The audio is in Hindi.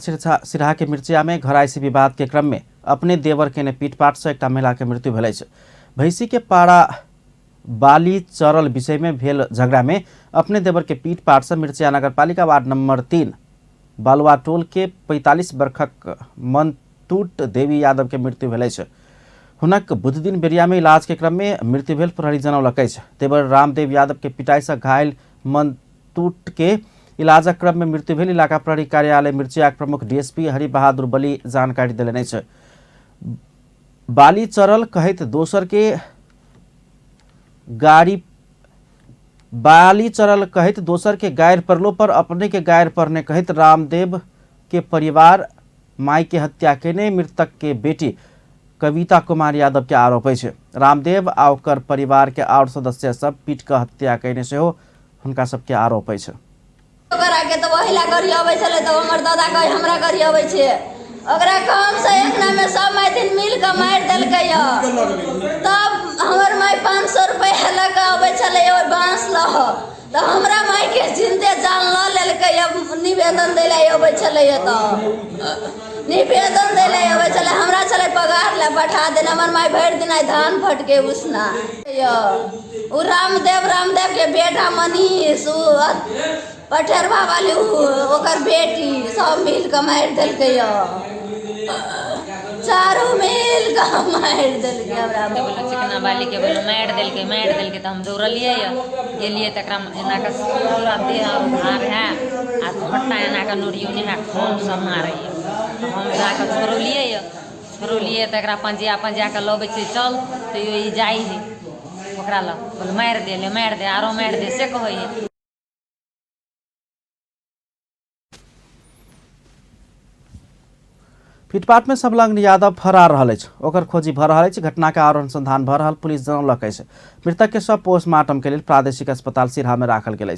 सिराहा के मिर्चिया में घरायसी विवाद के क्रम में अपने देवर के ने पीटपाट से एक महिला के मृत्यु भेल। भैंसी के पाड़ा बाली चरल विषय में भेल झगड़ा में अपने देवर के पीटपाट से मिर्चिया नगरपालिका वार्ड नंबर 3 बालुआ टोल के 45 वर्षक मनतूट देवी यादव के मृत्यु भेल। हुनक बुध दिन बेरिया में इलाज के क्रम में मृत्यु भेल प्रहरी जनौलक। देवर रामदेव यादव के पिटाई से घायल मनतूट के इलाज क्रम में मृत्यु भेल। इलाका प्रहरी कार्यालय मिर्चिया प्रमुख डीएसपी हरि बहादुर बली जानकारी दिलनि। बाली चरल कहत दोसर के गायर परलो पर अपने के गायर परने कहत रामदेव के परिवार माई के हत्या केने मृतक के बेटी कविता कुमार यादव के आरोप है। रामदेव आ ओकर परिवार के और सदस्य सब पीट के हत्या केने से हो हुनका सबके आरोप है। ओकरा के तो वहीला करी आबै छले तो हमर दादा कहे हमरा करी आबै छे। ओकरा काम से एक ना में सब माय दिन मिल के मार देलकै य। तब हमर माय 500 रुपया लगा आबै छले ओय बांस ल तो हमरा माय के जिंदे जान ल लेलकै य। निवेदन देले आबै छले त निवेदन देले आबै छले हमरा छले पगार ले बैठा देने। हमर माय भर दिन धान फटके उसना उ रामदेव के बेटा मनीष पठेरवा वाली ओकर बेटी सब मिल के मार देलकै य। चारों मिल के मार देलकै। हमरा चिकना बाली के बोलो मार देलकै त हम दौड़लिए गेलिए तकरा एना के पूरा देह भार है आ फट्टा एना के नोरियो ने है खून सब मारै। हम जाके छोड़लिए तकरा पंजिया के लबै छै चल तो ई जाइ है ओकरा ल बोल मार दे आरो मार दे से कहै है। पीटपाट में संलग्न यादव फरार रहल। ओकर खोजी भ रहल। घटना के और अनुसंधान भ रहल पुलिस जनौलक। मृतक के शव पोस्टमार्टम के लिए प्रादेशिक अस्पताल सिराहा में राखल गेल।